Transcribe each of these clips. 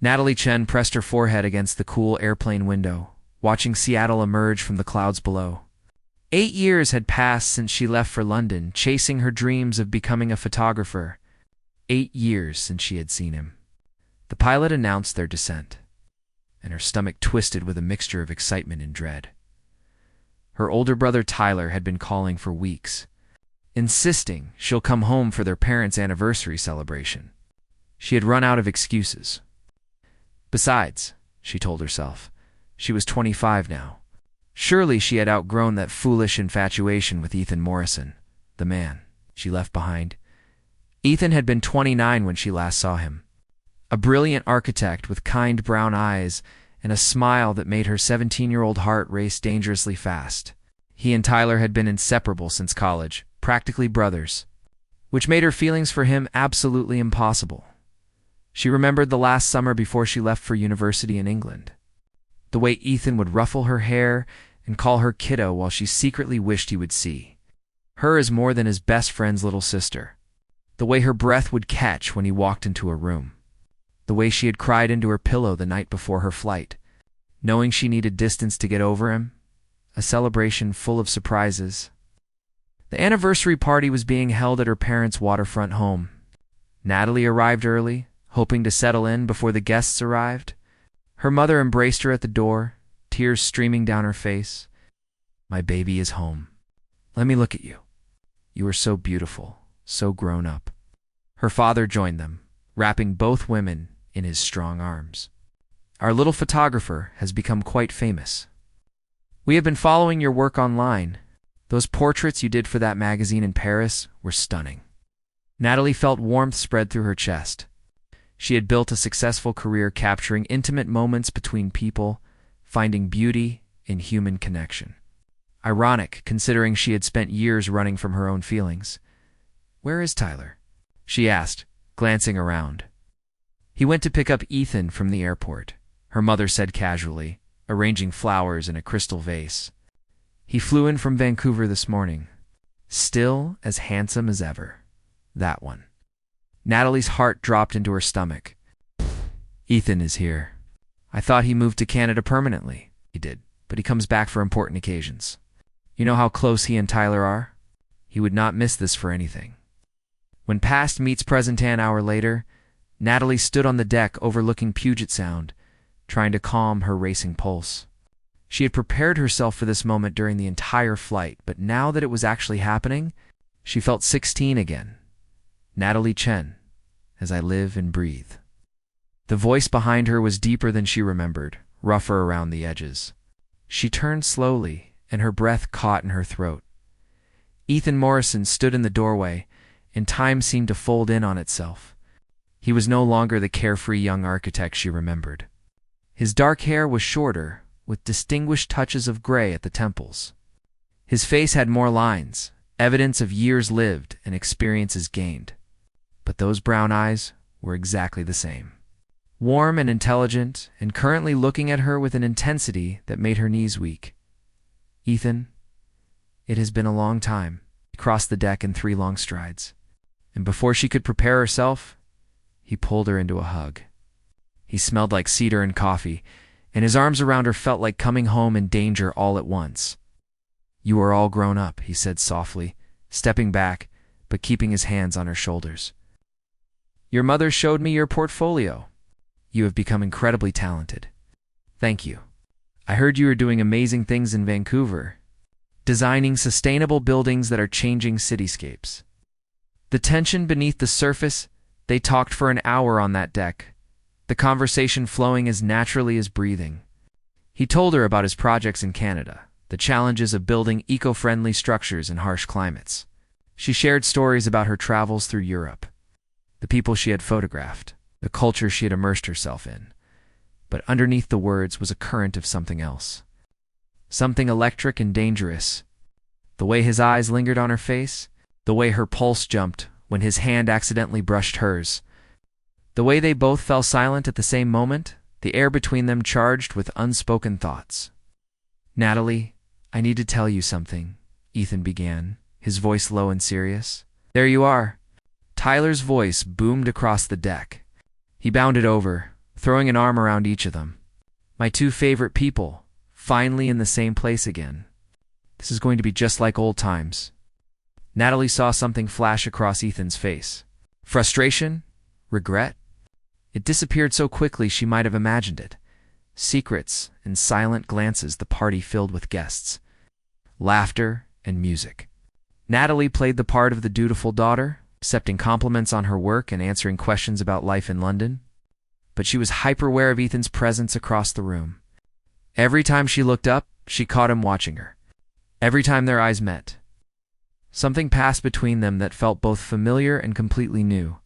Natalie Chen pressed her forehead against the cool airplane window, watching Seattle emerge from the clouds below. 8 years had passed since she left for London, chasing her dreams of becoming a photographer. 8 years since she had seen him. The pilot announced their descent, and her stomach twisted with a mixture of excitement and dread. Her older brother Tyler had been calling for weeks, insisting she'll come home for their parents' anniversary celebration. She had run out of excuses. Besides, she told herself, she was 25 now. Surely she had outgrown that foolish infatuation with Ethan Morrison, the man she left behind. Ethan had been 29 when she last saw him. A brilliant architect with kind brown eyes and a smile that made her 17-year-old heart race dangerously fast. He and Tyler had been inseparable since college, practically brothers, which made her feelings for him absolutely impossible. She remembered the last summer before she left for university in England. The way Ethan would ruffle her hair and call her kiddo while she secretly wished he would see her as more than his best friend's little sister. The way her breath would catch when he walked into a room. The way she had cried into her pillow the night before her flight, knowing she needed distance to get over him. A celebration full of surprises. The anniversary party was being held at her parents' waterfront home. Natalie arrived early, hoping to settle in before the guests arrived. Her mother embraced her at the door, tears streaming down her face. "My baby is home. Let me look at you. You are so beautiful, so grown up." Her father joined them, wrapping both women in his strong arms. "Our little photographer has become quite famous. We have been following your work online. Those portraits you did for that magazine in Paris were stunning." Natalie felt warmth spread through her chest. She had built a successful career capturing intimate moments between people, finding beauty in human connection. Ironic, considering she had spent years running from her own feelings. "Where is Tyler?" she asked, glancing around. "He went to pick up Ethan from the airport," her mother said casually, arranging flowers in a crystal vase. "He flew in from Vancouver this morning. Still as handsome as ever. That one." Natalie's heart dropped into her stomach. "Ethan is here. I thought he moved to Canada permanently." "He did, but he comes back for important occasions. You know how close he and Tyler are? He would not miss this for anything." When past meets present an hour later, Natalie stood on the deck overlooking Puget Sound, trying to calm her racing pulse. She had prepared herself for this moment during the entire flight, but now that it was actually happening, she felt 16 again. "Natalie Chen, as I live and breathe." The voice behind her was deeper than she remembered, rougher around the edges. She turned slowly, and her breath caught in her throat. Ethan Morrison stood in the doorway, and time seemed to fold in on itself. He was no longer the carefree young architect she remembered. His dark hair was shorter, with distinguished touches of gray at the temples. His face had more lines, evidence of years lived and experiences gained. But those brown eyes were exactly the same. Warm and intelligent, and currently looking at her with an intensity that made her knees weak. "Ethan, it has been a long time." He crossed the deck in 3 long strides, and before she could prepare herself, he pulled her into a hug. He smelled like cedar and coffee, and his arms around her felt like coming home and danger all at once. "You are all grown up," he said softly, stepping back, but keeping his hands on her shoulders. "Your mother showed me your portfolio. You have become incredibly talented. Thank you. I heard you are doing amazing things in Vancouver, designing sustainable buildings that are changing cityscapes." The tension beneath the surface, they talked for an hour on that deck, the conversation flowing as naturally as breathing. He told her about his projects in Canada, the challenges of building eco-friendly structures in harsh climates. She shared stories about her travels through Europe, the people she had photographed, the culture she had immersed herself in. But underneath the words was a current of something else. Something electric and dangerous. The way his eyes lingered on her face, the way her pulse jumped when his hand accidentally brushed hers, the way they both fell silent at the same moment, the air between them charged with unspoken thoughts. "Natalie, I need to tell you something," Ethan began, his voice low and serious. "There you are." Tyler's voice boomed across the deck. He bounded over, throwing an arm around each of them. My two favorite people, finally in the same place again. This is going to be just like old times. Natalie saw something flash across Ethan's face. Frustration? Regret? It disappeared so quickly she might have imagined it. Secrets and silent glances the party filled with guests. Laughter and music. Natalie played the part of the dutiful daughter, accepting compliments on her work and answering questions about life in London. But she was hyper-aware of Ethan's presence across the room. Every time she looked up, she caught him watching her. Every time their eyes met, something passed between them that felt both familiar and completely new.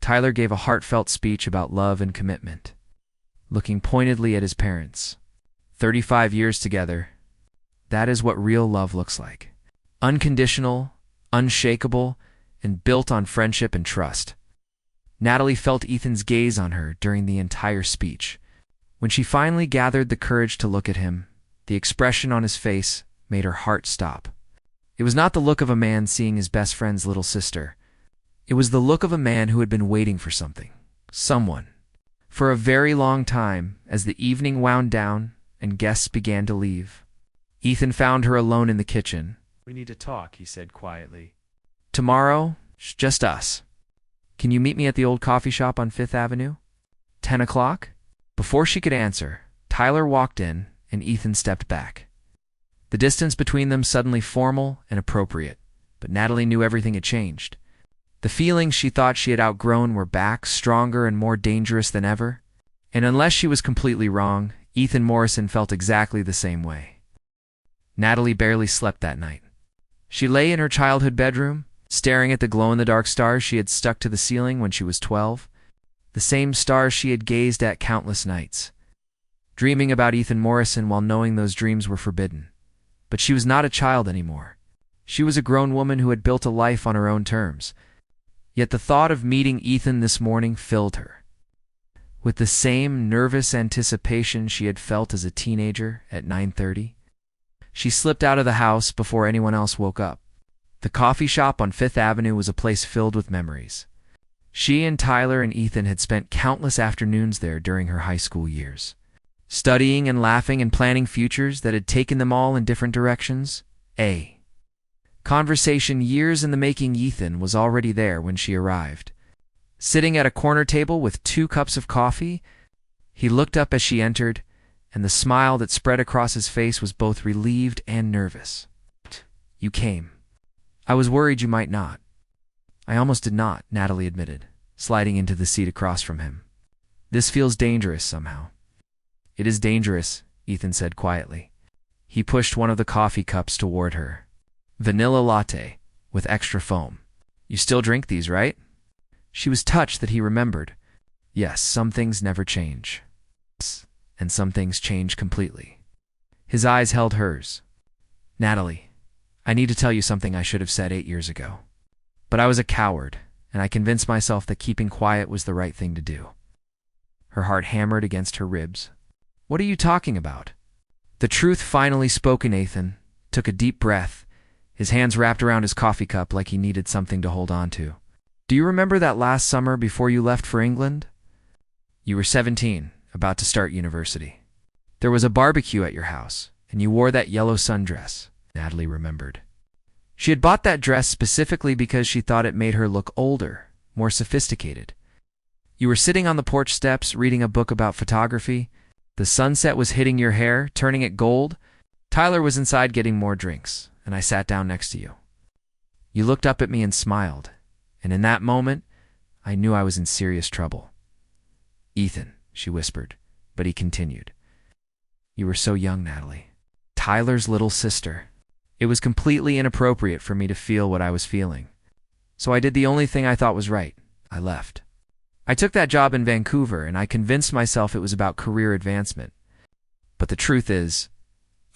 Tyler gave a heartfelt speech about love and commitment, looking pointedly at his parents. 35 years together, that is what real love looks like. Unconditional, unshakable, and built on friendship and trust. Natalie felt Ethan's gaze on her during the entire speech. When she finally gathered the courage to look at him, the expression on his face made her heart stop. It was not the look of a man seeing his best friend's little sister. It was the look of a man who had been waiting for something, someone, for a very long time. As the evening wound down and guests began to leave, Ethan found her alone in the kitchen. "We need to talk," he said quietly. "Tomorrow, just us. Can you meet me at the old coffee shop on 5th Avenue? 10 o'clock? Before she could answer, Tyler walked in and Ethan stepped back. The distance between them suddenly formal and appropriate, but Natalie knew everything had changed. The feelings she thought she had outgrown were back, stronger and more dangerous than ever. And unless she was completely wrong, Ethan Morrison felt exactly the same way. Natalie barely slept that night. She lay in her childhood bedroom, staring at the glow-in-the-dark stars she had stuck to the ceiling when she was 12, the same stars she had gazed at countless nights, dreaming about Ethan Morrison while knowing those dreams were forbidden. But she was not a child anymore. She was a grown woman who had built a life on her own terms. Yet the thought of meeting Ethan this morning filled her with the same nervous anticipation she had felt as a teenager at 9:30. She slipped out of the house before anyone else woke up. The coffee shop on 5th Avenue was a place filled with memories. She and Tyler and Ethan had spent countless afternoons there during her high school years, studying and laughing and planning futures that had taken them all in different directions. A conversation years in the making. Ethan was already there when she arrived. Sitting at a corner table with 2 cups of coffee, he looked up as she entered, and the smile that spread across his face was both relieved and nervous. "You came. I was worried you might not." "I almost did not," Natalie admitted, sliding into the seat across from him. "This feels dangerous somehow." "It is dangerous," Ethan said quietly. He pushed one of the coffee cups toward her. "Vanilla latte, with extra foam. You still drink these, right?" She was touched that he remembered. Yes, some things never change. And some things change completely. His eyes held hers. "Natalie, I need to tell you something I should have said 8 years ago. But I was a coward, and I convinced myself that keeping quiet was the right thing to do." Her heart hammered against her ribs. "What are you talking about?" The truth finally spoken. Ethan took a deep breath, his hands wrapped around his coffee cup like he needed something to hold on to. "Do you remember that last summer before you left for England? You were 17, about to start university. There was a barbecue at your house, and you wore that yellow sundress," Natalie remembered. She had bought that dress specifically because she thought it made her look older, more sophisticated. You were sitting on the porch steps reading a book about photography. The sunset was hitting your hair, turning it gold. Tyler was inside getting more drinks, and I sat down next to you. You looked up at me and smiled, and in that moment, I knew I was in serious trouble. "Ethan," she whispered, but he continued. "You were so young, Natalie. Tyler's little sister. It was completely inappropriate for me to feel what I was feeling. So I did the only thing I thought was right. I left. I took that job in Vancouver, and I convinced myself it was about career advancement. But the truth is,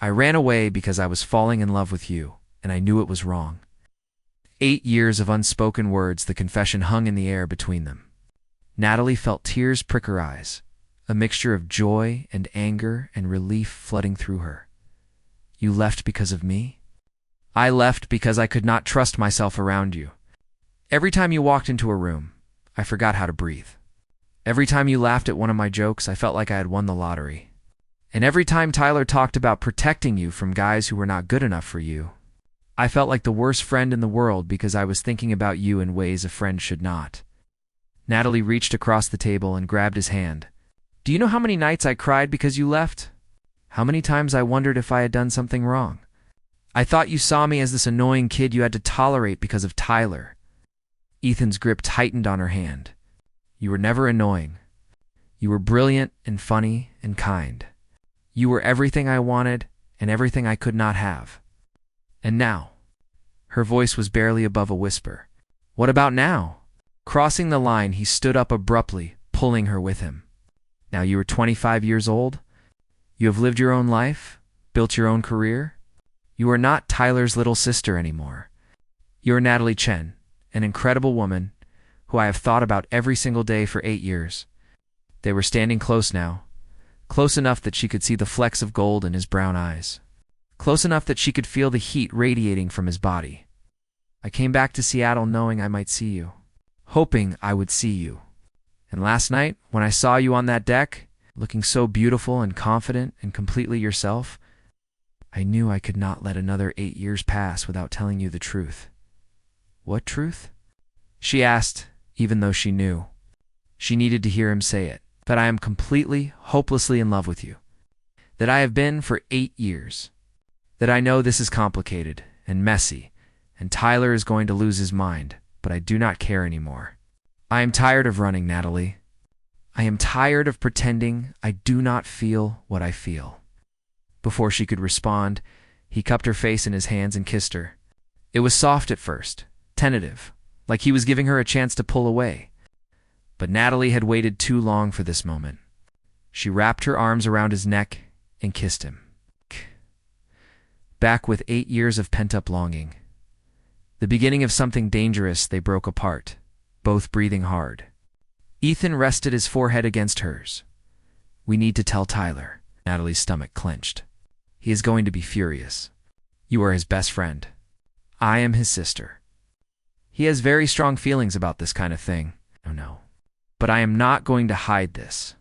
I ran away because I was falling in love with you, and I knew it was wrong." 8 years of unspoken words, the confession hung in the air between them. Natalie felt tears prick her eyes, a mixture of joy and anger and relief flooding through her. "You left because of me?" "I left because I could not trust myself around you. Every time you walked into a room, I forgot how to breathe." Every time you laughed at one of my jokes, I felt like I had won the lottery. And every time Tyler talked about protecting you from guys who were not good enough for you, I felt like the worst friend in the world because I was thinking about you in ways a friend should not. Natalie reached across the table and grabbed his hand. Do you know how many nights I cried because you left? How many times I wondered if I had done something wrong? I thought you saw me as this annoying kid you had to tolerate because of Tyler. Ethan's grip tightened on her hand. You were never annoying. You were brilliant and funny and kind. You were everything I wanted and everything I could not have. And now? Her voice was barely above a whisper. What about now? Crossing the line, he stood up abruptly, pulling her with him. Now you are 25 years old. You have lived your own life, built your own career. You are not Tyler's little sister anymore. You are Natalie Chen, an incredible woman who I have thought about every single day for 8 years. They were standing close now, close enough that she could see the flecks of gold in his brown eyes, close enough that she could feel the heat radiating from his body. I came back to Seattle knowing I might see you, hoping I would see you. And last night, when I saw you on that deck, looking so beautiful and confident and completely yourself, I knew I could not let another 8 years pass without telling you the truth. What truth? She asked, even though she knew. She needed to hear him say it. That I am completely, hopelessly in love with you. That I have been for 8 years. That I know this is complicated and messy, and Tyler is going to lose his mind, but I do not care anymore. I am tired of running, Natalie. I am tired of pretending I do not feel what I feel. Before she could respond, he cupped her face in his hands and kissed her. It was soft at first, tentative, like he was giving her a chance to pull away. But Natalie had waited too long for this moment. She wrapped her arms around his neck and kissed him. Back with 8 years of pent-up longing. The beginning of something dangerous, they broke apart, both breathing hard. Ethan rested his forehead against hers. We need to tell Tyler. Natalie's stomach clenched. He is going to be furious. You are his best friend. I am his sister. He has very strong feelings about this kind of thing. Oh no. But I am not going to hide this.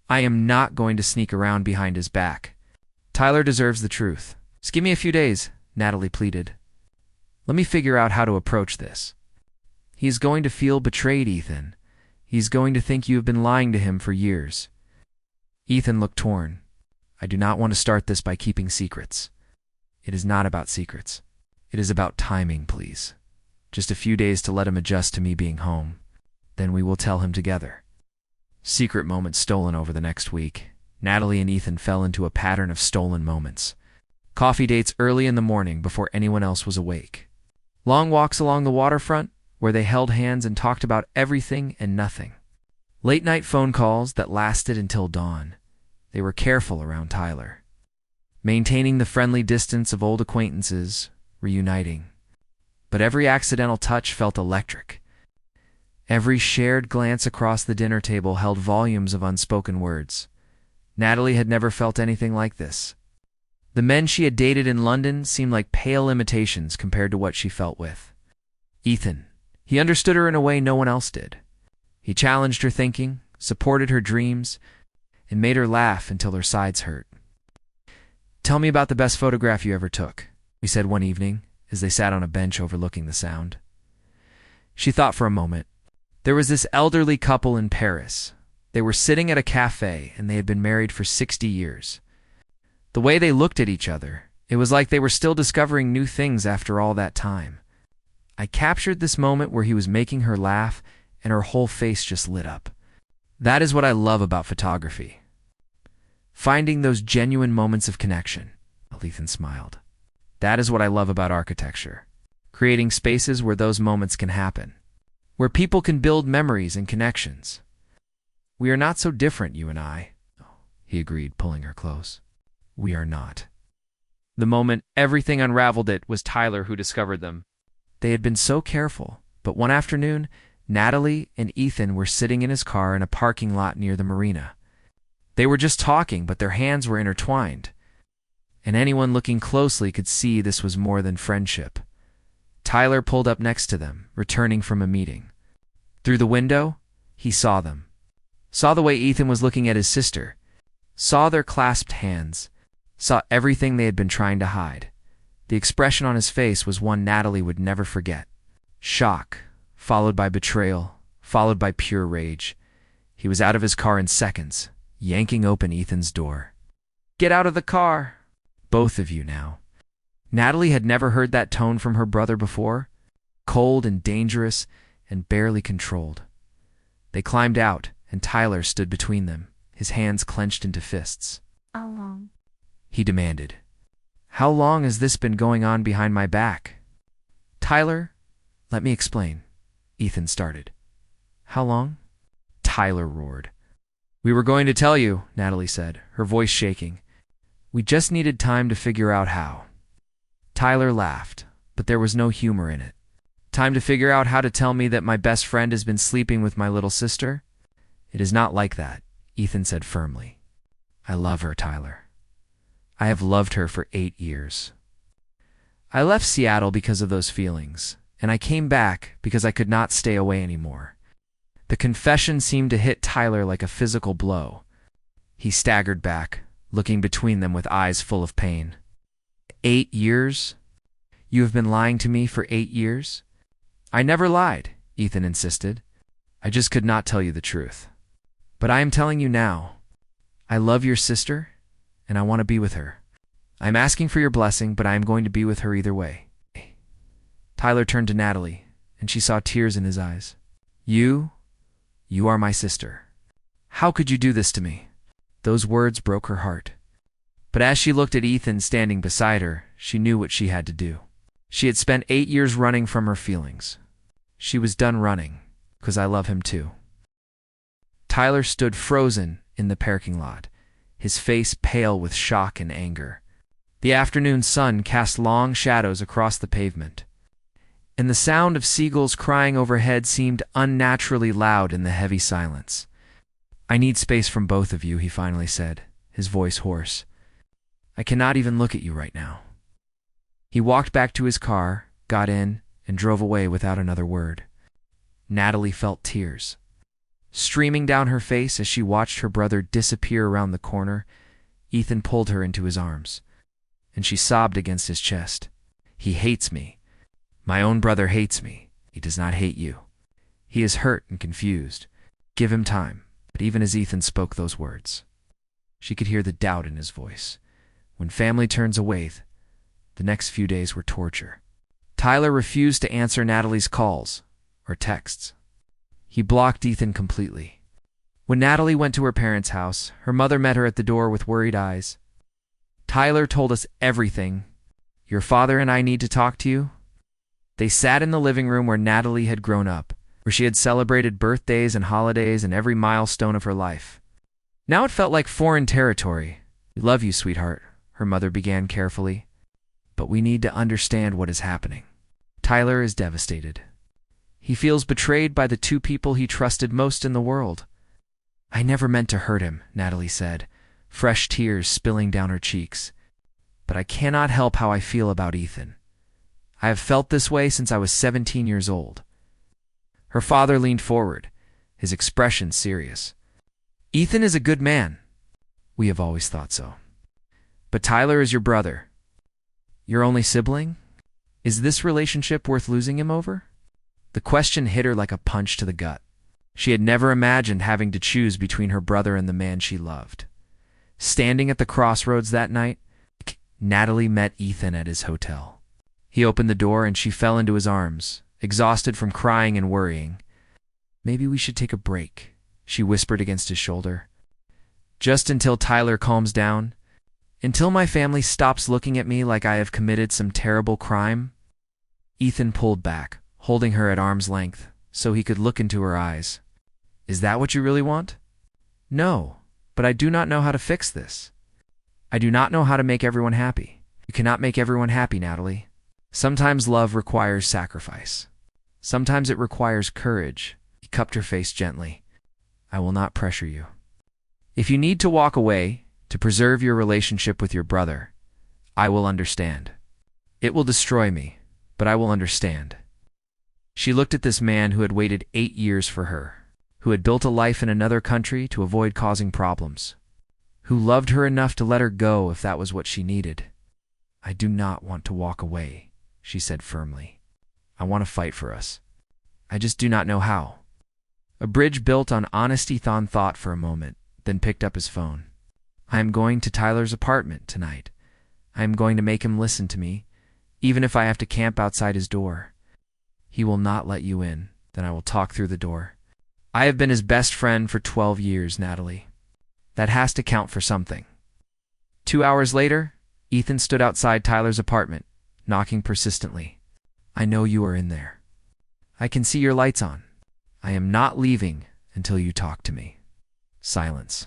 I am not going to sneak around behind his back. Tyler deserves the truth. Just give me a few days, Natalie pleaded. Let me figure out how to approach this. He is going to feel betrayed, Ethan. He is going to think you have been lying to him for years. Ethan looked torn. I do not want to start this by keeping secrets. It is not about secrets. It is about timing, please. Just a few days to let him adjust to me being home. Then we will tell him together. Secret moments stolen over the next week. Natalie and Ethan fell into a pattern of stolen moments. Coffee dates early in the morning before anyone else was awake. Long walks along the waterfront where they held hands and talked about everything and nothing. Late-night phone calls that lasted until dawn. They were careful around Tyler. Maintaining the friendly distance of old acquaintances, reuniting. But every accidental touch felt electric. Every shared glance across the dinner table held volumes of unspoken words. Natalie had never felt anything like this. The men she had dated in London seemed like pale imitations compared to what she felt with Ethan. He understood her in a way no one else did. He challenged her thinking, supported her dreams, and made her laugh until her sides hurt. Tell me about the best photograph you ever took, he said one evening as they sat on a bench overlooking the Sound. She thought for a moment. There was this elderly couple in Paris. They were sitting at a cafe and they had been married for 60 years. The way they looked at each other, it was like they were still discovering new things after all that time. I captured this moment where he was making her laugh and her whole face just lit up. That is what I love about photography. Finding those genuine moments of connection. Ethan smiled. That is what I love about architecture. Creating spaces where those moments can happen. Where people can build memories and connections. We are not so different, you and I, he agreed, pulling her close. We are not. The moment everything unraveled it was Tyler who discovered them. They had been so careful, but one afternoon, Natalie and Ethan were sitting in his car in a parking lot near the marina. They were just talking, but their hands were intertwined. And anyone looking closely could see this was more than friendship. Tyler pulled up next to them, returning from a meeting. Through the window, he saw them. saw the way Ethan was looking at his sister, saw their clasped hands, saw everything they had been trying to hide. The expression on his face was one Natalie would never forget. Shock, followed by betrayal, followed by pure rage. He was out of his car in seconds, yanking open Ethan's door. "Get out of the car! Both of you now." Natalie had never heard that tone from her brother before, cold and dangerous and barely controlled. They climbed out, and Tyler stood between them, his hands clenched into fists. How long? He demanded. "How long has this been going on behind my back?" "Tyler, let me explain," Ethan started. "How long?" Tyler roared. "We were going to tell you," Natalie said, her voice shaking. "We just needed time to figure out how." Tyler laughed, but there was no humor in it. "Time to figure out how to tell me that my best friend has been sleeping with my little sister? It is not like that," Ethan said firmly. "I love her, Tyler. I have loved her for 8 years. I left Seattle because of those feelings, and I came back because I could not stay away anymore." The confession seemed to hit Tyler like a physical blow. He staggered back, looking between them with eyes full of pain. 8 years? You have been lying to me for 8 years? "I never lied," Ethan insisted. "I just could not tell you the truth. But I am telling you now. I love your sister, and I want to be with her. I am asking for your blessing, but I am going to be with her either way." Tyler turned to Natalie, and she saw tears in his eyes. You are my sister. How could you do this to me?" Those words broke her heart. But as she looked at Ethan standing beside her, she knew what she had to do. She had spent 8 years running from her feelings. She was done running, because I love him too. Tyler stood frozen in the parking lot, his face pale with shock and anger. The afternoon sun cast long shadows across the pavement, and the sound of seagulls crying overhead seemed unnaturally loud in the heavy silence. "I need space from both of you," he finally said, his voice hoarse. "I cannot even look at you right now." He walked back to his car, got in, and drove away without another word. Natalie felt tears streaming down her face as she watched her brother disappear around the corner. Ethan pulled her into his arms, and she sobbed against his chest. "He hates me. My own brother hates me. He does not hate you. He is hurt and confused. Give him time." But even as Ethan spoke those words, she could hear the doubt in his voice. When family turns away, the next few days were torture. Tyler refused to answer Natalie's calls or texts. He blocked Ethan completely. When Natalie went to her parents' house, her mother met her at the door with worried eyes. "Tyler told us everything. Your father and I need to talk to you." They sat in the living room where Natalie had grown up, where she had celebrated birthdays and holidays and every milestone of her life. Now it felt like foreign territory. "We love you, sweetheart," her mother began carefully. "But we need to understand what is happening. Tyler is devastated. He feels betrayed by the two people he trusted most in the world." "I never meant to hurt him," Natalie said, fresh tears spilling down her cheeks. "But I cannot help how I feel about Ethan. I have felt this way since I was 17 years old." Her father leaned forward, his expression serious. "Ethan is a good man. We have always thought so. But Tyler is your brother. Your only sibling? Is this relationship worth losing him over?" The question hit her like a punch to the gut. She had never imagined having to choose between her brother and the man she loved. Standing at the crossroads that night, Natalie met Ethan at his hotel. He opened the door and she fell into his arms, exhausted from crying and worrying. "Maybe we should take a break," she whispered against his shoulder. "Just until Tyler calms down? Until my family stops looking at me like I have committed some terrible crime?" Ethan pulled back, holding her at arm's length, so he could look into her eyes. "Is that what you really want?" "No, but I do not know how to fix this. I do not know how to make everyone happy." "You cannot make everyone happy, Natalie. Sometimes love requires sacrifice. Sometimes it requires courage." He cupped her face gently. "I will not pressure you. If you need to walk away to preserve your relationship with your brother, I will understand. It will destroy me, but I will understand." She looked at this man who had waited 8 years for her, who had built a life in another country to avoid causing problems, who loved her enough to let her go if that was what she needed. "I do not want to walk away," she said firmly. "I want to fight for us. I just do not know how." A bridge built on honesty. Ethan thought for a moment, then picked up his phone. "I am going to Tyler's apartment tonight. I am going to make him listen to me, even if I have to camp outside his door. He will not let you in, then I will talk through the door. I have been his best friend for 12 years, Natalie. That has to count for something." 2 hours later, Ethan stood outside Tyler's apartment, knocking persistently. "I know you are in there. I can see your lights on. I am not leaving until you talk to me." Silence.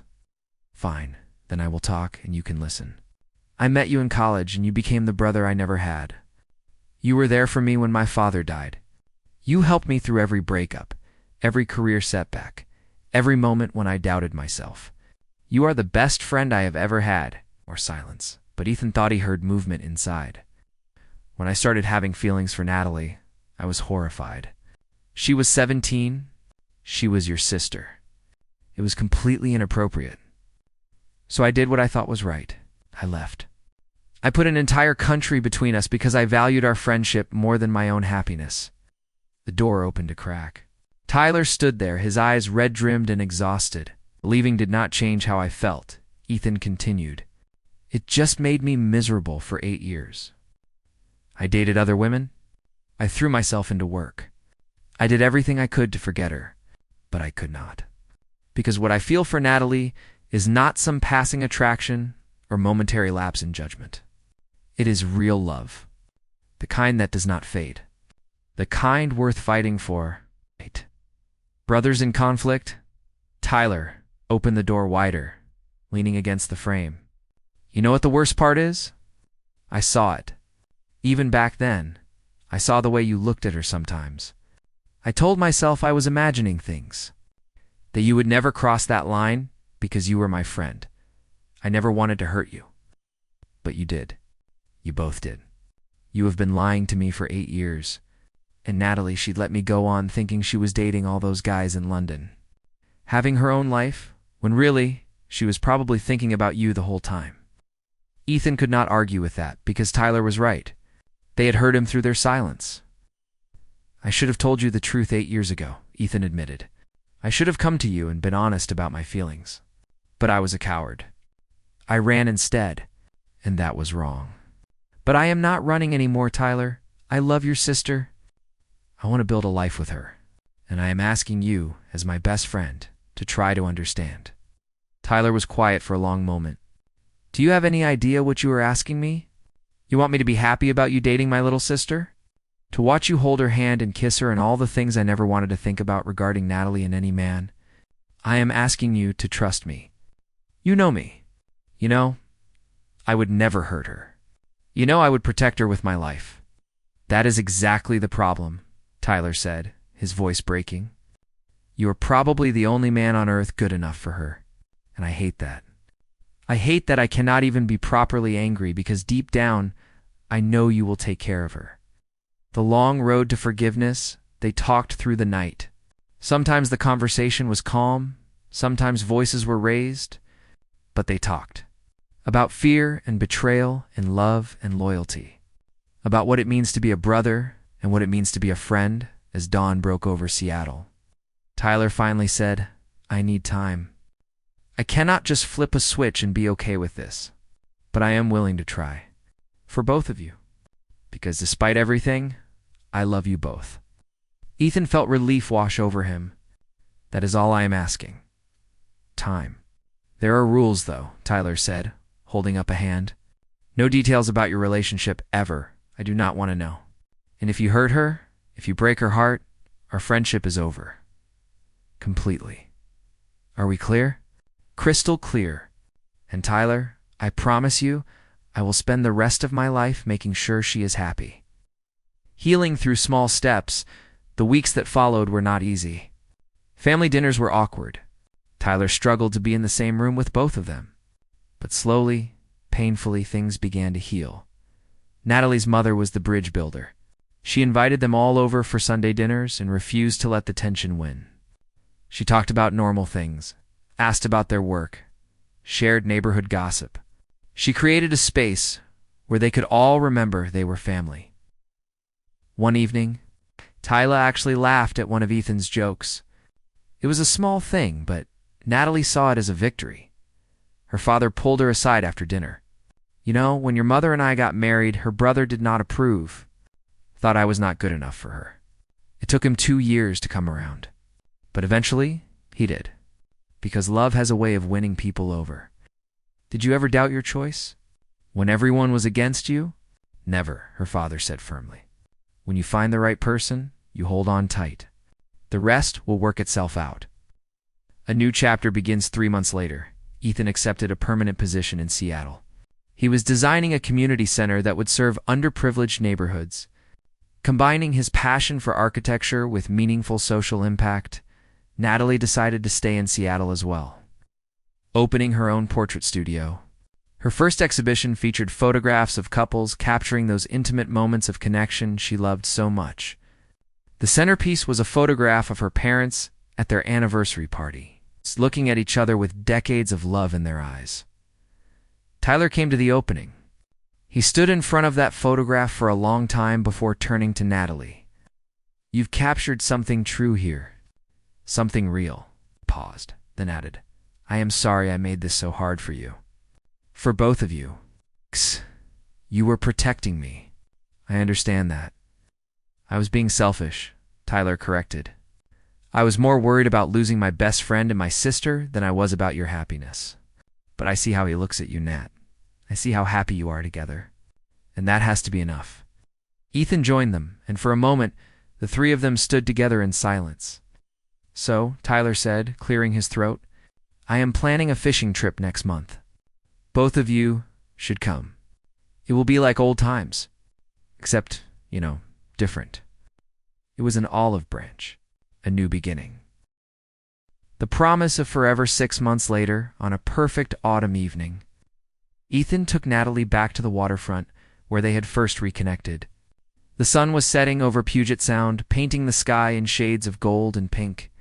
"Fine, then I will talk and you can listen. I met you in college and you became the brother I never had. You were there for me when my father died. You helped me through every breakup, every career setback, every moment when I doubted myself. You are the best friend I have ever had." More silence, but Ethan thought he heard movement inside. "When I started having feelings for Natalie, I was horrified. She was 17. She was your sister. It was completely inappropriate. So I did what I thought was right. I left. I put an entire country between us because I valued our friendship more than my own happiness." The door opened a crack. Tyler stood there, his eyes red-rimmed and exhausted. "Leaving did not change how I felt," Ethan continued. "It just made me miserable for 8 years. I dated other women. I threw myself into work. I did everything I could to forget her, but I could not. Because what I feel for Natalie is not some passing attraction or momentary lapse in judgment. It is real love, the kind that does not fade, the kind worth fighting for." Brothers in conflict? Tyler opened the door wider, leaning against the frame. "You know what the worst part is? I saw it. Even back then, I saw the way you looked at her sometimes. I told myself I was imagining things, that you would never cross that line because you were my friend. I never wanted to hurt you. But you did. You both did. You have been lying to me for 8 years. And Natalie, she'd let me go on thinking she was dating all those guys in London, having her own life, when really, she was probably thinking about you the whole time." Ethan could not argue with that because Tyler was right. They had heard him through their silence. "I should have told you the truth 8 years ago," Ethan admitted. "I should have come to you and been honest about my feelings. But I was a coward. I ran instead, and that was wrong. But I am not running anymore, Tyler. I love your sister. I want to build a life with her, and I am asking you, as my best friend, to try to understand." Tyler was quiet for a long moment. "Do you have any idea what you are asking me? You want me to be happy about you dating my little sister? To watch you hold her hand and kiss her and all the things I never wanted to think about regarding Natalie and any man? I am asking you to trust me. You know me. You know, I would never hurt her. You know I would protect her with my life." "That is exactly the problem," Tyler said, his voice breaking. "You are probably the only man on earth good enough for her, and I hate that. I hate that I cannot even be properly angry because deep down, I know you will take care of her." The long road to forgiveness, they talked through the night. Sometimes the conversation was calm, sometimes voices were raised, but they talked. About fear and betrayal and love and loyalty. About what it means to be a brother and what it means to be a friend as dawn broke over Seattle. Tyler finally said, "I need time. I cannot just flip a switch and be okay with this, but I am willing to try. For both of you. Because despite everything, I love you both." Ethan felt relief wash over him. "That is all I am asking. Time." "There are rules, though," Tyler said, holding up a hand. "No details about your relationship ever. I do not want to know. And if you hurt her, if you break her heart, our friendship is over. Completely. Are we clear?" "Crystal clear. And Tyler, I promise you, I will spend the rest of my life making sure she is happy." Healing through small steps, the weeks that followed were not easy. Family dinners were awkward. Tyler struggled to be in the same room with both of them. But slowly, painfully, things began to heal. Natalie's mother was the bridge builder. She invited them all over for Sunday dinners and refused to let the tension win. She talked about normal things, asked about their work, shared neighborhood gossip. She created a space where they could all remember they were family. One evening, Tyla actually laughed at one of Ethan's jokes. It was a small thing, but Natalie saw it as a victory. Her father pulled her aside after dinner. "You know, when your mother and I got married, her brother did not approve. Thought I was not good enough for her. It took him 2 years to come around. But eventually, he did. Because love has a way of winning people over. Did you ever doubt your choice? When everyone was against you?" "Never," her father said firmly. "When you find the right person, you hold on tight. The rest will work itself out." A new chapter begins 3 months later. Ethan accepted a permanent position in Seattle. He was designing a community center that would serve underprivileged neighborhoods. Combining his passion for architecture with meaningful social impact, Natalie decided to stay in Seattle as well, opening her own portrait studio. Her first exhibition featured photographs of couples capturing those intimate moments of connection she loved so much. The centerpiece was a photograph of her parents at their anniversary party, looking at each other with decades of love in their eyes. Tyler came to the opening. He stood in front of that photograph for a long time before turning to Natalie. "You've captured something true here. Something real." Paused, then added, "I am sorry I made this so hard for you. For both of you. You were protecting me. I understand that." "I was being selfish," Tyler corrected. "I was more worried about losing my best friend and my sister than I was about your happiness. But I see how he looks at you, Nat. I see how happy you are together. And that has to be enough." Ethan joined them, and for a moment, the three of them stood together in silence. "So," Tyler said, clearing his throat, "I am planning a fishing trip next month. Both of you should come. It will be like old times. Except, different." It was an olive branch, a new beginning. The promise of forever 6 months later, on a perfect autumn evening, Ethan took Natalie back to the waterfront where they had first reconnected. The sun was setting over Puget Sound, painting the sky in shades of gold and pink.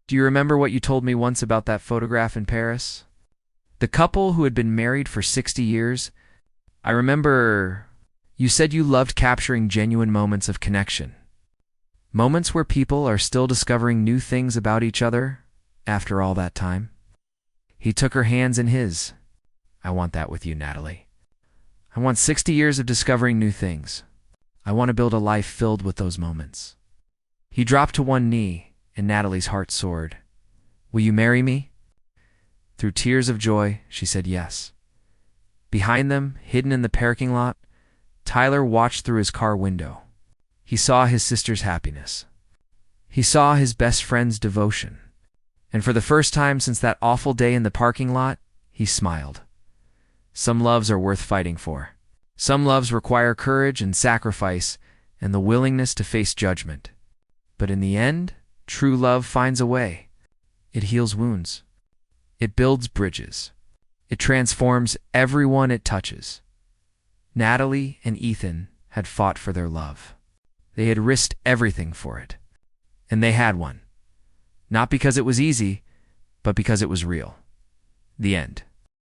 "Do you remember what you told me once about that photograph in Paris? The couple who had been married for 60 years? I remember you said you loved capturing genuine moments of connection. Moments where people are still discovering new things about each other after all that time." He took her hands in his. "I want that with you, Natalie. I want 60 years of discovering new things. I want to build a life filled with those moments." He dropped to one knee, and Natalie's heart soared. "Will you marry me?" Through tears of joy, she said yes. Behind them, hidden in the parking lot, Tyler watched through his car window. He saw his sister's happiness. He saw his best friend's devotion. And for the first time since that awful day in the parking lot, he smiled. Some loves are worth fighting for. Some loves require courage and sacrifice and the willingness to face judgment. But in the end, true love finds a way. It heals wounds. It builds bridges. It transforms everyone it touches. Natalie and Ethan had fought for their love. They had risked everything for it. And they had won. Not because it was easy, but because it was real. The end.